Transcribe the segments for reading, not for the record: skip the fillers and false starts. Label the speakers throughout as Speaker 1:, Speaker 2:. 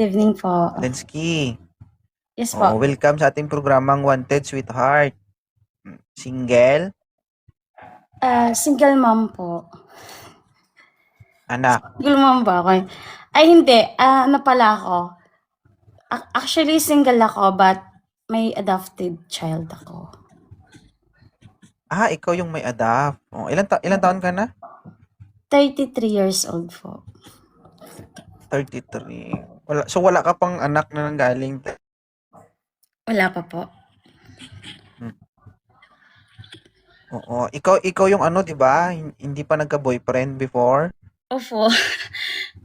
Speaker 1: Good evening po.
Speaker 2: Lensky.
Speaker 1: Yes
Speaker 2: Oh,
Speaker 1: po.
Speaker 2: welcome sa ating programang Wanted Sweetheart. Single?
Speaker 1: Single mom po.
Speaker 2: Anak?
Speaker 1: Single mom ba ako? Ay, hindi. Ano pala ako? Actually, single ako, but may adopted child ako.
Speaker 2: Ikaw yung may adapt. Oh, ilan taon ka na?
Speaker 1: 33 years old po.
Speaker 2: 33. Wala ka pang anak na nanggaling.
Speaker 1: Wala pa po.
Speaker 2: Oo, ikaw yung ano, 'di ba? Hindi pa nagka-boyfriend before?
Speaker 1: Opo.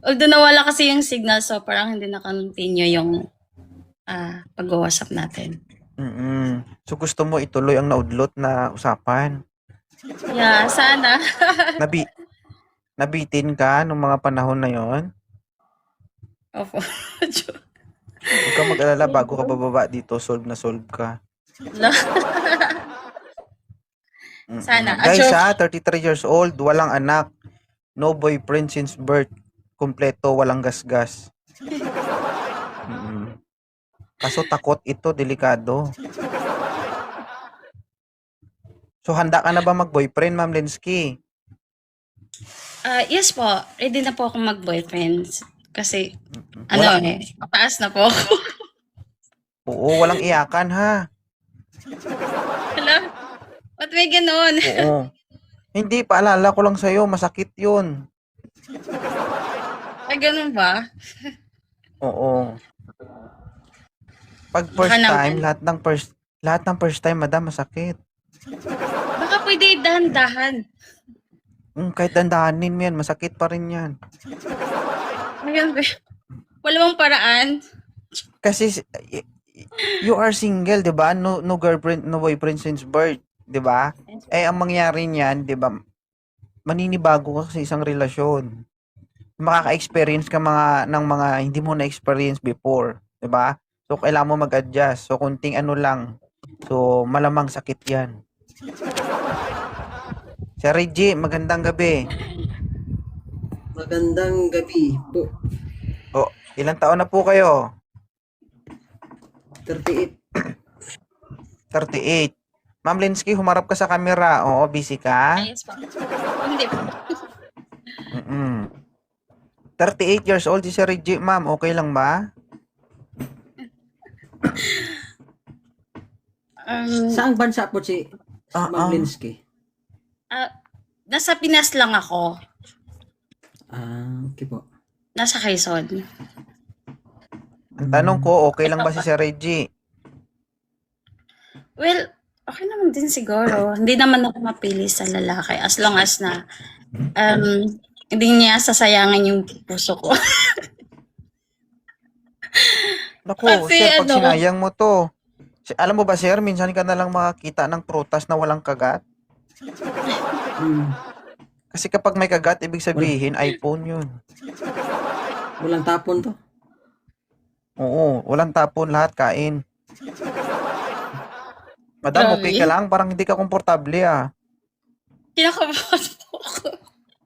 Speaker 1: Although nawala kasi yung signal, so parang hindi na-continue yung pag-uusap natin.
Speaker 2: So gusto mo ituloy ang naudlot na usapan?
Speaker 1: Yeah, sana.
Speaker 2: Nabitin ka nung mga panahon na 'yon?
Speaker 1: Opo.
Speaker 2: Huwag kang mag-alala, bago ka bababa dito, solve na solve ka.
Speaker 1: Sana.
Speaker 2: Guys, 33 years old, walang anak, no boyfriend since birth, kumpleto, walang gasgas. Kaso takot ito, delikado. So handa ka na ba mag-boyfriend, Ma'am Lensky?
Speaker 1: Yes po. Ready na po akong mag-boyfriend. Kasi, mataas na po ako.
Speaker 2: Oo, walang iyakan ha.
Speaker 1: Hala? Ba't may ganun?
Speaker 2: Oo. Hindi, paalala ko lang sa'yo, masakit yun.
Speaker 1: Ay, ganun ba?
Speaker 2: Oo. Pag first time, lahat ng first time, madam, masakit.
Speaker 1: Baka pwede dahan-dahan.
Speaker 2: Kahit dandahanin mo yan, masakit pa rin yan.
Speaker 1: Ayun ba? Wala bang paraan?
Speaker 2: Kasi you are single, 'di ba? No girlfriend, no boyfriend since birth, 'di ba? Ang mangyari niyan, 'di ba? Maninibago ka sa isang relasyon. Makaka-experience ka ng mga hindi mo na-experience before, 'di ba? So kailangan mo mag-adjust. So kunting ano lang. So malamang sakit 'yan. Sir Reggie, magandang gabi.
Speaker 3: Magandang gabi po.
Speaker 2: Ilang taon na po kayo?
Speaker 3: 38.
Speaker 2: 38. Ma'am Lensky, humarap ka sa camera. Oo, busy ka?
Speaker 1: Yes po. Hindi po.
Speaker 2: 38 years old si Sir Reggie, ma'am. Okay lang ba?
Speaker 3: Saang bansa po si Ma'am Lensky?
Speaker 1: Nasa Pinas lang ako.
Speaker 3: Okay po.
Speaker 1: Nasa Quezon.
Speaker 2: Ang tanong ko, okay lang ba si Sir Reggie?
Speaker 1: Well, okay naman din siguro. Hindi naman ako mapili sa lalaki as long as na hindi niya sasayangan yung puso ko.
Speaker 2: Naku,
Speaker 1: Kasi
Speaker 2: sir, pag sinayang mo to. Alam mo ba, sir, minsan ka na lang makakita ng prutas na walang kagat? Kasi kapag may kagat, ibig sabihin, iPhone yun.
Speaker 3: Walang tapon to?
Speaker 2: Oo, walang tapon, lahat kain. Madam, okay ka lang? Parang hindi ka komportable
Speaker 1: Kinakabahan po ako.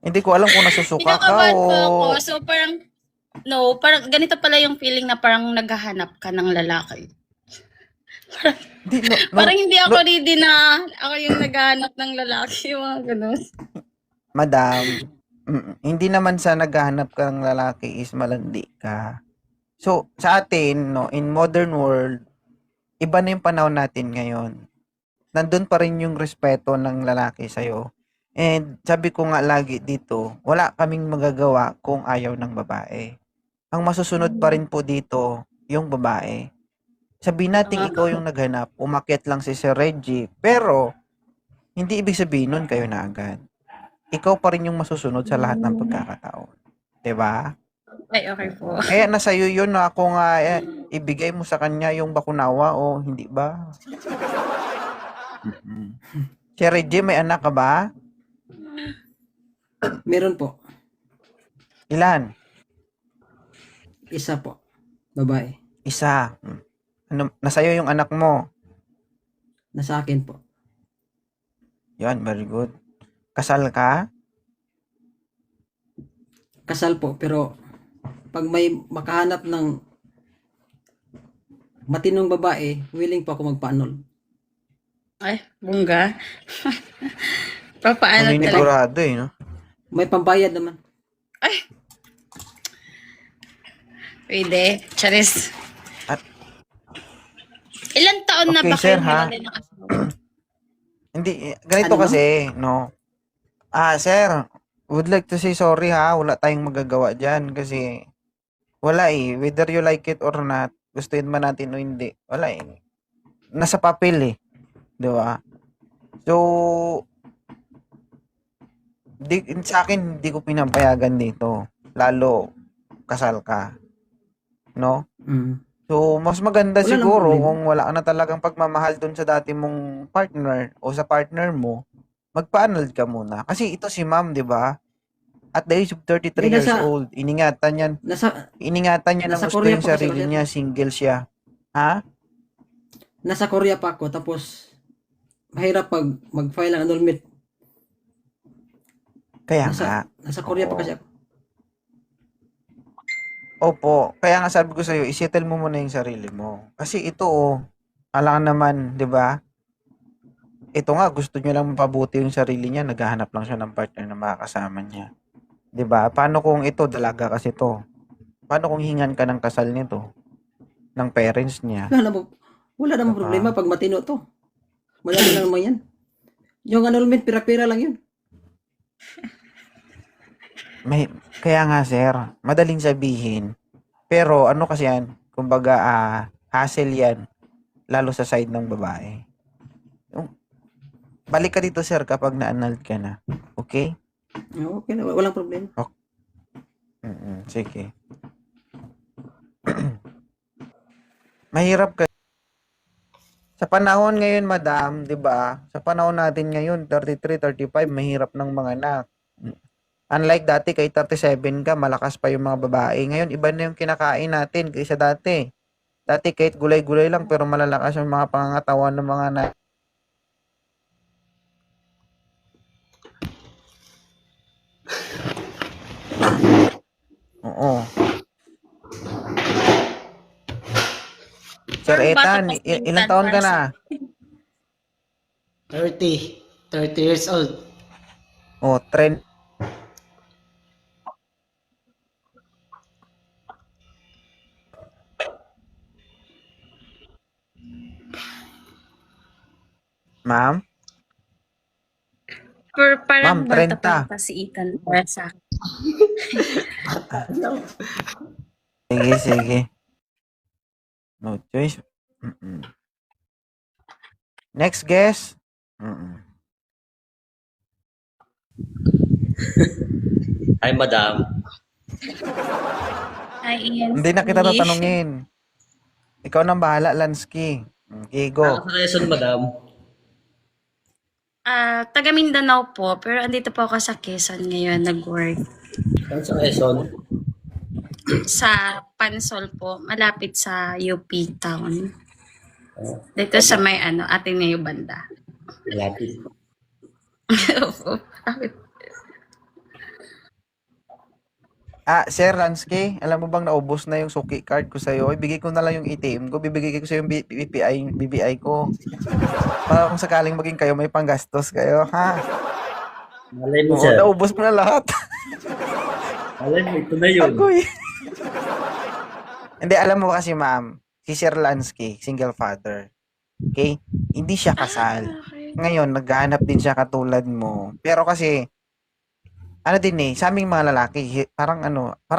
Speaker 2: Hindi ko alam kung nasusuka ka
Speaker 1: Kinakabahan
Speaker 2: o...
Speaker 1: po ako. So parang, parang ganito pala yung feeling na parang naghahanap ka ng lalaki. Parang hindi ako ready na ako yung naghahanap ng lalaki. Mga ganun.
Speaker 2: Madam, hindi naman sa naghahanap ka ng lalaki is malandi ka. So, sa atin, in modern world, iba na yung panahon natin ngayon. Nandun pa rin yung respeto ng lalaki sa'yo. And sabi ko nga lagi dito, wala kaming magagawa kung ayaw ng babae. Ang masusunod pa rin po dito, yung babae. Sabihin natin ikaw yung naghanap, umakyat lang si Sir Reggie, pero hindi ibig sabihin nun kayo na agad. Ikaw pa rin yung masusunod sa lahat ng pagkakataon. 'Di ba?
Speaker 1: Ay, okay po.
Speaker 2: Kaya nasa iyo yun na kung ibigay mo sa kanya yung bakunawa o hindi ba? Sir Reggie, may anak ka ba?
Speaker 3: Meron po.
Speaker 2: Ilan?
Speaker 3: Isa po. Babae.
Speaker 2: Isa. Nasa iyo yung anak mo?
Speaker 3: Nasa akin po.
Speaker 2: Yan, very good. Kasal ka?
Speaker 3: Kasal po, pero pag may makahanap ng matinong babae, willing pa ako magpa-annul.
Speaker 1: Ay, bongga. Papaano talaga?
Speaker 2: Naninigurado no?
Speaker 3: May pambayad naman.
Speaker 1: Ay! Pwede. Charis.
Speaker 2: At,
Speaker 1: Ilan taon na
Speaker 2: Okay,
Speaker 1: ba
Speaker 2: sir,
Speaker 1: kayo
Speaker 2: ha?
Speaker 1: hiwalay ng asawa?
Speaker 2: hindi, ganito
Speaker 3: Ano?
Speaker 2: kasi, no? Sir, would like to say sorry ha, wala tayong magagawa dyan kasi wala whether you like it or not, gustuin man natin o hindi, wala nasa papel di ba? So, sa akin, hindi ko pinapayagan dito, lalo kasal ka, no?
Speaker 3: Mm.
Speaker 2: So, mas maganda
Speaker 3: Wala namang
Speaker 2: siguro
Speaker 3: problema.
Speaker 2: kung wala ka na talagang pagmamahal dun sa dati mong partner o sa partner mo, magpa-annulled ka muna. Kasi ito si ma'am, di ba? At the age of 33
Speaker 3: Eh,
Speaker 2: years
Speaker 3: nasa-
Speaker 2: old, iningatan
Speaker 3: Nasa
Speaker 2: niya ng
Speaker 3: nasa
Speaker 2: gusto
Speaker 3: Korea
Speaker 2: yung
Speaker 3: pa kasi
Speaker 2: sarili
Speaker 3: ako, sir.
Speaker 2: niya, single siya. Ha?
Speaker 3: Nasa Korea pa ako, tapos mahirap pag mag-file ng annulment.
Speaker 2: Kaya nga.
Speaker 3: Nasa Korea pa
Speaker 2: Oo.
Speaker 3: kasi ako.
Speaker 2: Opo. Kaya nga sabi ko sa'yo, isettle mo muna yung sarili mo. Kasi ito, alam naman, di ba? Ito nga, gusto niya lang mapabuti yung sarili niya, naghahanap lang siya ng partner na makakasama niya. Di ba? Paano kung ito, dalaga kasi to? Paano kung hingan ka ng kasal nito? Ng parents niya?
Speaker 3: Wala namang
Speaker 2: Diba?
Speaker 3: problema pag matino to. Madali lang naman yan. Yung annulment, pira-pira lang yun.
Speaker 2: Kaya nga sir, madaling sabihin. Pero ano kasi yan, kumbaga hassle yan, lalo sa side ng babae. Balik ka dito sir kapag na-annulled ka na. Okay?
Speaker 3: Okay na, walang problema.
Speaker 2: Sige. Mahirap ka. Sa panahon ngayon, madam, 'di ba? Sa panahon natin ngayon, 33, 35, mahirap ng mga anak. Unlike dati, kay 37 ka, malakas pa yung mga babae. Ngayon, iba na yung kinakain natin kaysa dati. Dati, kahit gulay-gulay lang, pero malalakas yung mga pangangatawan ng mga anak. Oo. Sir
Speaker 1: Parang bata
Speaker 2: Ethan,
Speaker 1: pa si
Speaker 2: ilang
Speaker 1: Ethan
Speaker 2: taon ka
Speaker 1: para
Speaker 2: na?
Speaker 4: 30 years old.
Speaker 2: Trend. Ma'am?
Speaker 1: Pero parang
Speaker 2: Ma'am,
Speaker 1: bata
Speaker 2: 30.
Speaker 1: pa si Ethan para sa akin.
Speaker 2: Sige. No choice. Next guest.
Speaker 4: Hi, madam.
Speaker 1: Hi, Ian.
Speaker 2: Hindi na kita tatanungin. Ikaw nang bahala, Lansky. Okay, go.
Speaker 4: Sa Quezon, madam.
Speaker 1: Taga Mindanao po, pero andito po ako sa Quezon ngayon, nag-work.
Speaker 4: Saan sa Quezon?
Speaker 1: Sa Pansol po, malapit sa UP Town. Dito sa may Ateneo banda.
Speaker 4: Malapit.
Speaker 1: Opo.
Speaker 2: Sir Lansky, alam mo bang naubos na yung suki card ko sa'yo? Ibigay ko na lang yung ATM ko. Bibigay ko sa'yo yung BPI ko. Para kung sakaling maging kayo, may panggastos kayo, ha?
Speaker 4: Malay mo,
Speaker 2: Oo,
Speaker 4: sir.
Speaker 2: naubos mo na lahat.
Speaker 4: Malay mo, ito na yun.
Speaker 2: Agoy. Hindi, alam mo kasi ma'am, si Sir Lansky, single father. Okay? Hindi siya kasal.
Speaker 1: Okay.
Speaker 2: Ngayon, naghahanap din siya katulad mo. Pero kasi, sa aming mga lalaki, parang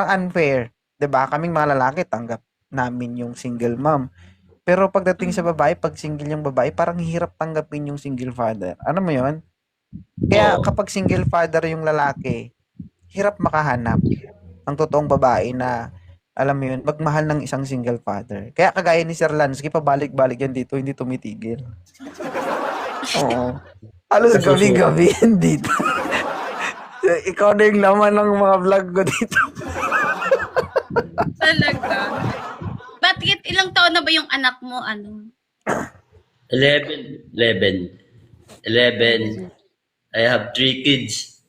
Speaker 2: unfair. 'Di ba? Kaming mga lalaki, tanggap namin yung single mom. Pero pagdating sa babae, pag single yung babae, parang hirap tanggapin yung single father. Ano mo yun? Kaya
Speaker 4: Oo.
Speaker 2: kapag single father yung lalaki, hirap makahanap ng totoong babae na, alam mo yun, magmahal ng isang single father. Kaya kagaya ni Sir Lansky, pabalik-balik yan dito, hindi tumitigil. Oo. Halos gabi-gabi yan dito. Ikaw na yung laman ng mga vlog ko dito.
Speaker 1: Talaga. Bakit ilang taon na ba yung anak mo?
Speaker 4: 11. I have 3 kids.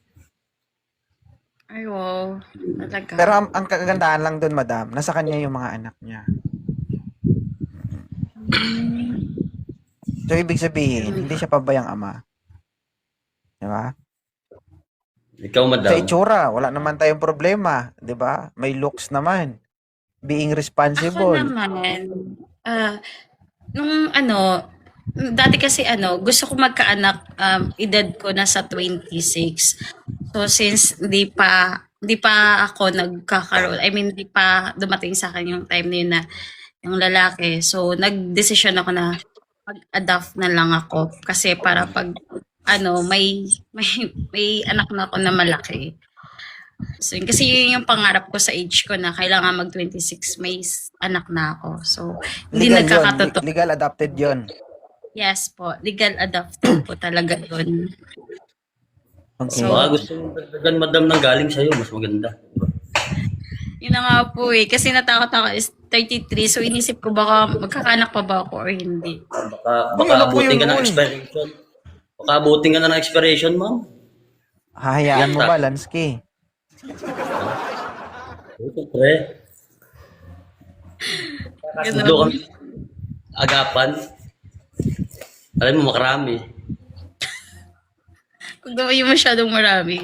Speaker 1: Ay, wow. Talaga.
Speaker 2: Pero ang kagandahan lang doon, madam, nasa kanya yung mga anak niya. So, ibig sabihin, hindi siya pabayang ama. Di ba?
Speaker 4: Ikaw,
Speaker 2: Sa
Speaker 4: madam.
Speaker 2: itsura, wala naman tayong problema. Di ba? May looks naman. Being
Speaker 1: Ako
Speaker 2: responsible.
Speaker 1: naman, nung dati kasi gusto ko magkaanak, edad ko nasa 26. So since hindi pa ako nagkakaroon, I mean, hindi pa dumating sa akin yung time na yun na yung lalaki. So nagdesisyon ako na mag-adopt na lang ako kasi para pag may anak na ako na malaki. So, kasi yun yung pangarap ko sa age ko na kailangan mag 26 may anak na ako. So, hindi
Speaker 2: Legal yun.
Speaker 1: nagkakatotoo.
Speaker 2: Legal adopted yun.
Speaker 1: Yes po, legal adopted po talaga yun.
Speaker 2: Okay.
Speaker 1: So,
Speaker 4: Baka gusto mong dagdagan, madam, ng galing sa'yo. Mas maganda.
Speaker 1: yun na nga po eh. Kasi natakot ako is 33. So, inisip ko baka magkakanak pa ba ako or hindi.
Speaker 4: Baka
Speaker 2: Ano po
Speaker 4: abutin ka
Speaker 2: yun,
Speaker 4: ng
Speaker 2: Uy?
Speaker 4: expiration. Baka abutin ka na ng expiration, ma'am.
Speaker 2: Hahayaan mo
Speaker 4: Yata.
Speaker 2: ba, Lansky?
Speaker 4: Siyempre.
Speaker 1: Ganun.
Speaker 4: Doon kami agapan. Alam mo, makarami.
Speaker 1: Kung gawin yung masyadong marami.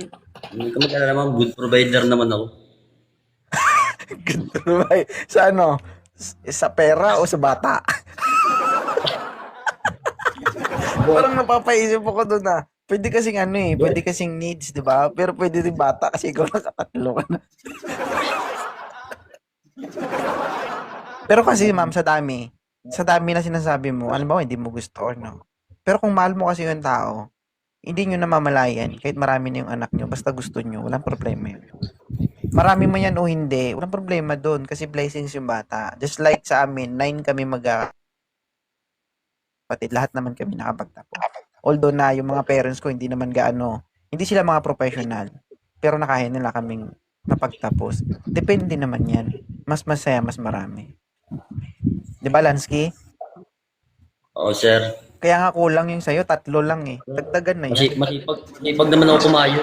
Speaker 4: Hindi ka mag-alala, ma'am. Good provider naman ako.
Speaker 2: Sa ano? Sa pera o sa bata? Parang napapaisip ako doon na. Pwede kasing pwede kasing needs, di ba? Pero pwede din bata kasi ikaw nakatatlo ka na. Pero kasi ma'am, sa dami na sinasabi mo, alam mo, hindi mo gusto or no. Pero kung mahal mo kasi yung tao, hindi nyo namamalayan, kahit marami na yung anak nyo, basta gusto nyo, walang problema yun. Marami man yan o hindi, walang problema doon kasi blessings yung bata. Just like sa amin, 9 kami kapatid, lahat naman kami nakapagtapos. Although na yung mga parents ko hindi naman hindi sila mga professional, pero nakaya nila kaming napagtapos. Depende naman yan. Mas masaya, mas marami. Di ba, Lansky?
Speaker 4: Oo, sir.
Speaker 2: Kaya nga kulang yung sa'yo, 3 lang eh. Dagdagan na yan.
Speaker 4: Masipag naman ako kumayo.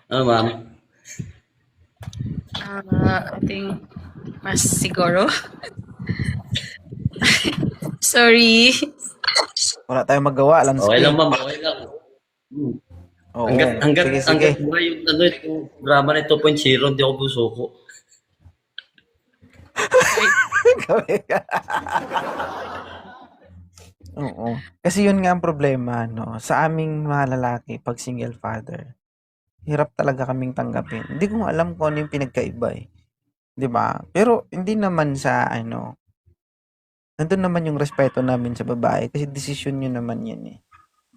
Speaker 4: Ano, ma'am?
Speaker 1: I think mas siguro. Sorry.
Speaker 2: Wala tayong magawa, Lansky.
Speaker 4: Okay lang, ma'am. Okay lang.
Speaker 2: Oo.
Speaker 4: Hanggat
Speaker 2: Sige.
Speaker 4: buhay yung drama na 2.0, hindi ako busuko.
Speaker 2: Oo. Kasi yun nga ang problema, no? Sa aming mga lalaki, pag single father, hirap talaga kaming tanggapin. Hindi ko alam kung ano yung pinagkaiba eh. 'Di ba? Pero hindi naman sa nandun naman yung respeto namin sa babae kasi desisyon nyo naman yan eh.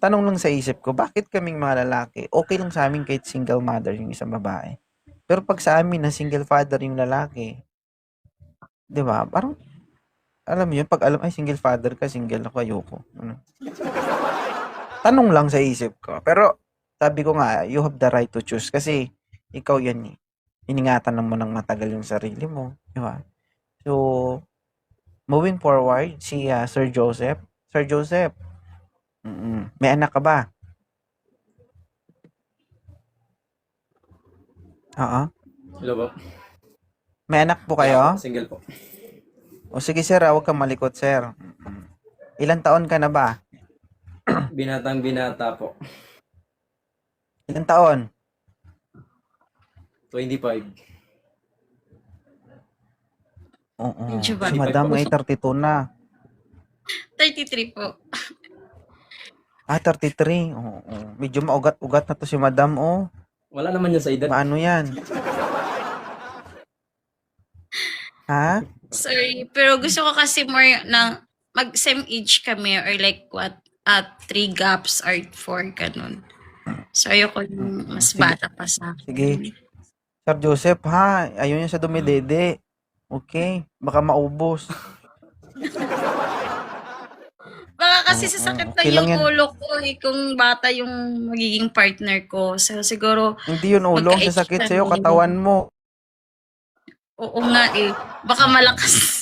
Speaker 2: Tanong lang sa isip ko, bakit kaming mga lalaki, okay lang sa amin kahit single mother yung isang babae. Pero pag sa amin na single father yung lalaki, 'di ba? Parang alam mo yun, pag alam ay single father ka, single ako, ayoko. Ano? Tanong lang sa isip ko. Pero sabi ko nga, you have the right to choose kasi ikaw yan eh. Iningatan mo ng matagal yung sarili mo, 'di ba? So, moving forward, si Sir Joseph. Sir Joseph, may anak ka ba? Oo.
Speaker 3: Hello po.
Speaker 2: May anak po kayo?
Speaker 3: Single po.
Speaker 2: O sige sir, huwag kang malikot sir. Ilan taon ka na ba?
Speaker 3: Binatang binata po.
Speaker 2: Ilan taon?
Speaker 3: 25.
Speaker 2: Oo.
Speaker 1: Medyo
Speaker 2: Si
Speaker 1: bata.
Speaker 2: madam ay 32 na.
Speaker 1: 33 po.
Speaker 2: 33. Oo. Medyo maugat-ugat na to si madam, oh.
Speaker 3: Wala naman yun sa edad.
Speaker 2: Paano yan? Ha?
Speaker 1: Sorry, pero gusto ko kasi more ng mag-same age kami or like what, 3 gaps or 4, ganun. So, ayoko yung mas
Speaker 2: Sige.
Speaker 1: bata pa sa akin.
Speaker 2: Sige. Sir Joseph, ha? Ayaw niya sa dumidede. Okay. Baka maubos.
Speaker 1: Baka kasi
Speaker 2: Oo,
Speaker 1: sasakit na
Speaker 2: okay lang
Speaker 1: yung
Speaker 2: yan.
Speaker 1: ulo ko kung bata yung magiging partner ko. So, siguro,
Speaker 2: Hindi yun ulong,
Speaker 1: Magka-age
Speaker 2: sasakit
Speaker 1: na
Speaker 2: sa'yo,
Speaker 1: rin.
Speaker 2: katawan mo.
Speaker 1: oo nga eh. Baka malakas